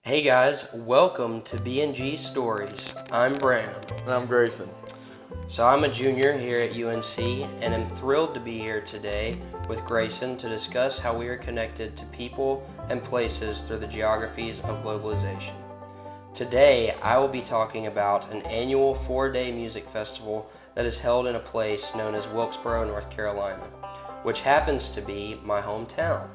Hey guys, welcome to BNG Stories. I'm Bram. And I'm Grayson. So I'm a junior here at UNC and am thrilled to be here today with Grayson to discuss how we are connected to people and places through the geographies of globalization. Today I will be talking about an annual 4-day music festival that is held in a place known as Wilkesboro, North Carolina, which happens to be my hometown.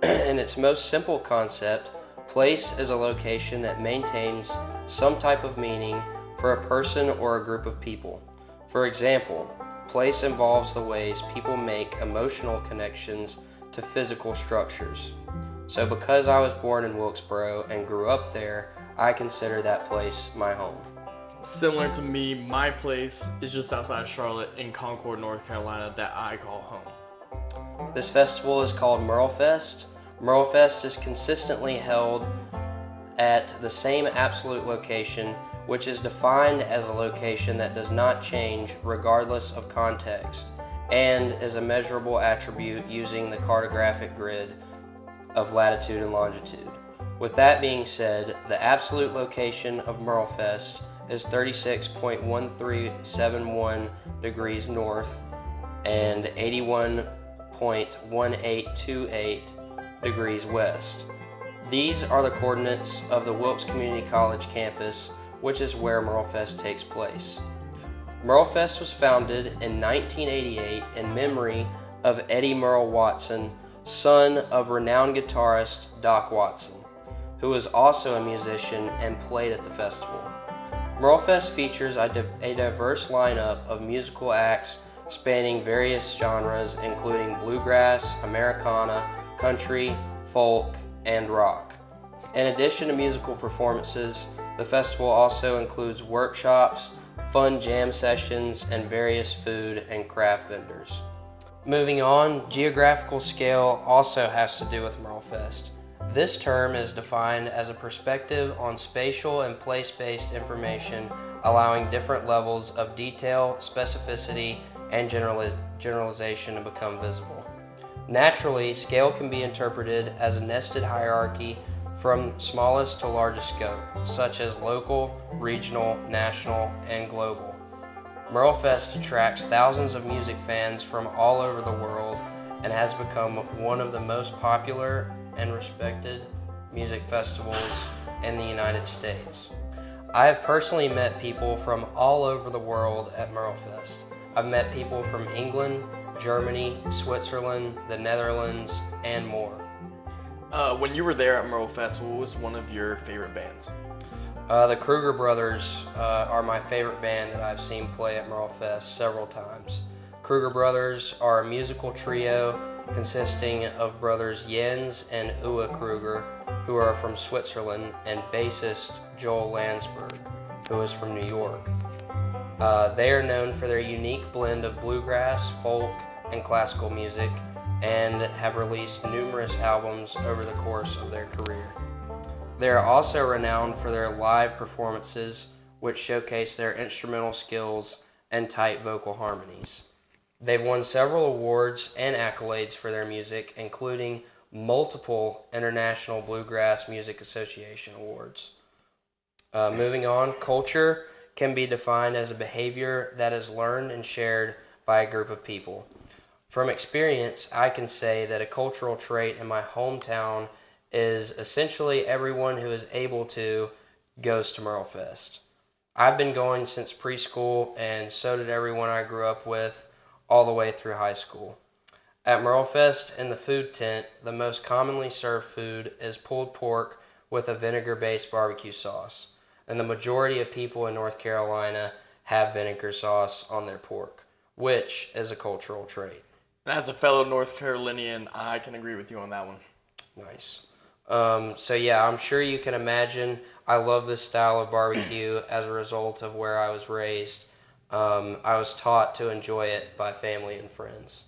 In its most simple concept, place is a location that maintains some type of meaning for a person or a group of people. For example, place involves the ways people make emotional connections to physical structures. So, because I was born in Wilkesboro and grew up there, I consider that place my home. Similar to me, my place is just outside of Charlotte in Concord, North Carolina, that I call home. This festival is called Merlefest. Merlefest is consistently held at the same absolute location, which is defined as a location that does not change regardless of context, and is a measurable attribute using the cartographic grid of latitude and longitude. With that being said, the absolute location of Merlefest is 36.1371 degrees north and 81.1828 degrees west. These are the coordinates of the Wilkes Community College campus, which is where Merlefest takes place. Merlefest was founded in 1988 in memory of Eddie Merle Watson, son of renowned guitarist Doc Watson, who was also a musician and played at the festival. Merlefest features a diverse lineup of musical acts spanning various genres including bluegrass, Americana, country, folk, and rock. In addition to musical performances, the festival also includes workshops, fun jam sessions, and various food and craft vendors. Moving on, geographical scale also has to do with Merlefest. This term is defined as a perspective on spatial and place-based information, allowing different levels of detail, specificity, and generalization to become visible. Naturally, scale can be interpreted as a nested hierarchy from smallest to largest scope, such as local, regional, national, and global. Merlefest attracts thousands of music fans from all over the world and has become one of the most popular and respected music festivals in the United States. I have personally met people from all over the world at Merlefest. I've met people from England, Germany, Switzerland, the Netherlands, and more. When you were there at Merlefest, what was one of your favorite bands? The Kruger Brothers are my favorite band that I've seen play at Merlefest several times. Kruger Brothers are a musical trio consisting of brothers Jens and Uwe Kruger, who are from Switzerland, and bassist Joel Landsberg, who is from New York. They are known for their unique blend of bluegrass, folk, and classical music, and have released numerous albums over the course of their career. They are also renowned for their live performances, which showcase their instrumental skills and tight vocal harmonies. They've won several awards and accolades for their music, including multiple International Bluegrass Music Association awards. Moving on, culture can be defined as a behavior that is learned and shared by a group of people. From experience, I can say that a cultural trait in my hometown is essentially everyone who is able to goes to Merlefest. I've been going since preschool, and so did everyone I grew up with all the way through high school. At Merlefest, in the food tent, the most commonly served food is pulled pork with a vinegar-based barbecue sauce, and the majority of people in North Carolina have vinegar sauce on their pork, which is a cultural trait. And as a fellow North Carolinian, I can agree with you on that one. Nice. So yeah, I'm sure you can imagine I love this style of barbecue as a result of where I was raised. I was taught to enjoy it by family and friends.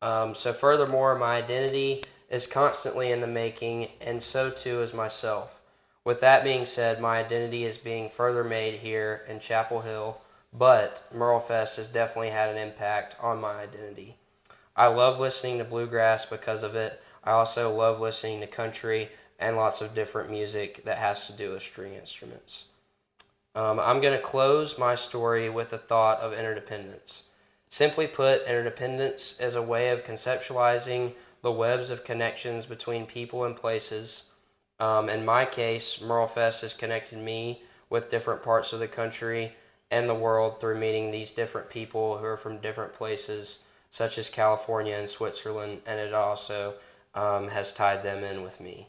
So furthermore, my identity is constantly in the making, and so too is myself. With that being said, my identity is being further made here in Chapel Hill, but Merlefest has definitely had an impact on my identity. I love listening to bluegrass because of it. I also love listening to country and lots of different music that has to do with string instruments. I'm going to close my story with the thought of interdependence. Simply put, interdependence is a way of conceptualizing the webs of connections between people and places. In my case, Merlefest has connected me with different parts of the country and the world through meeting these different people who are from different places, such as California and Switzerland, and it also has tied them in with me.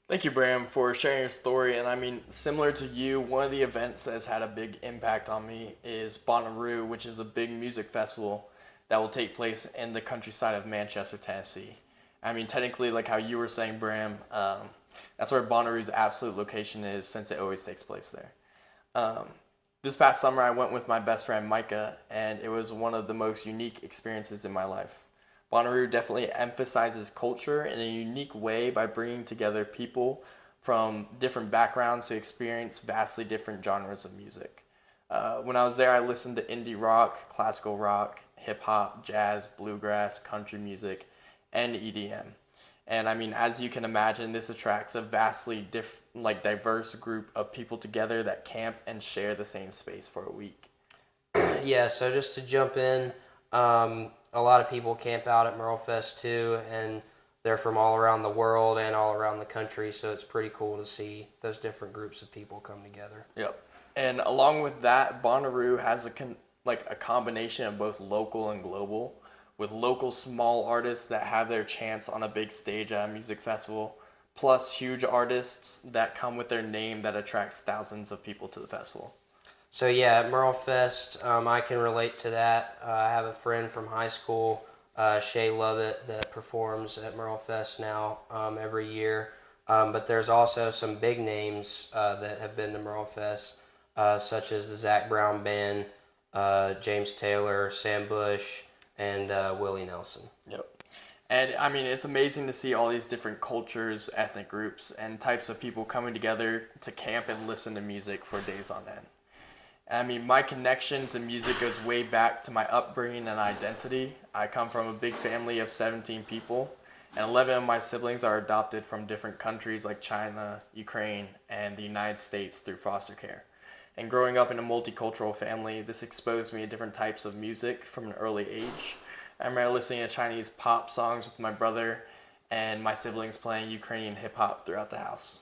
Thank you, Bram, for sharing your story. And I mean, similar to you, one of the events that has had a big impact on me is Bonnaroo, which is a big music festival that will take place in the countryside of Manchester, Tennessee. I mean, technically, like how you were saying, Bram, that's where Bonnaroo's absolute location is, since it always takes place there. Um, this past summer, I went with my best friend Micah, and it was one of the most unique experiences in my life. Bonnaroo definitely emphasizes culture in a unique way by bringing together people from different backgrounds to experience vastly different genres of music. When I was there, I listened to indie rock, classical rock, hip hop, jazz, bluegrass, country music, and EDM. And I mean, as you can imagine, this attracts a vastly diverse group of people together that camp and share the same space for a week. Yeah, so just to jump in, a lot of people camp out at Merlefest too, and they're from all around the world and all around the country, so it's pretty cool to see those different groups of people come together. Yep. And along with that, Bonnaroo has a combination of both local and global, with local small artists that have their chance on a big stage at a music festival, plus huge artists that come with their name that attracts thousands of people to the festival. So yeah, at Merlefest, I can relate to that. I have a friend from high school, Shay Lovett, that performs at Merlefest now every year. But there's also some big names that have been to Merlefest, such as the Zach Brown Band, James Taylor, Sam Bush, and Willie Nelson. Yep. And I mean, it's amazing to see all these different cultures, ethnic groups, and types of people coming together to camp and listen to music for days on end. I mean, my connection to music goes way back to my upbringing and identity. I come from a big family of 17 people, and 11 of my siblings are adopted from different countries like China, Ukraine, and the United States through foster care. And growing up in a multicultural family, this exposed me to different types of music from an early age. I remember listening to Chinese pop songs with my brother and my siblings playing Ukrainian hip hop throughout the house.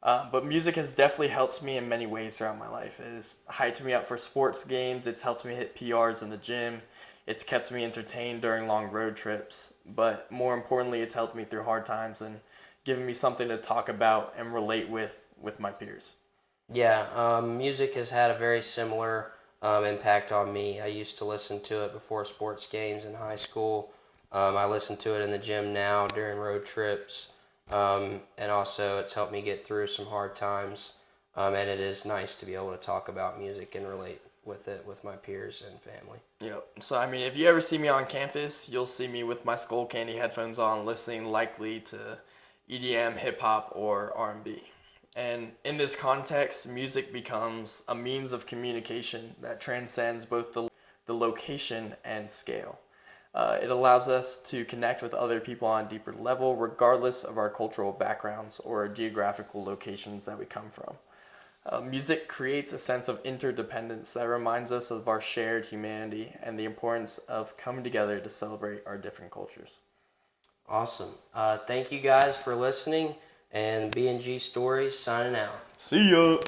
But music has definitely helped me in many ways throughout my life. It has hyped me up for sports games. It's helped me hit PRs in the gym. It's kept me entertained during long road trips. But more importantly, it's helped me through hard times and given me something to talk about and relate with my peers. Yeah, music has had a very similar impact on me. I used to listen to it before sports games in high school. I listen to it in the gym now during road trips. And also it's helped me get through some hard times. And it is nice to be able to talk about music and relate with it with my peers and family. Yep. So I mean, if you ever see me on campus, you'll see me with my Skull Candy headphones on, listening likely to EDM, hip hop, or R&B. And in this context, music becomes a means of communication that transcends both the location and scale. It allows us to connect with other people on a deeper level, regardless of our cultural backgrounds or geographical locations that we come from. Music creates a sense of interdependence that reminds us of our shared humanity and the importance of coming together to celebrate our different cultures. Awesome. Thank you guys for listening, and BNG Stories signing out. See ya!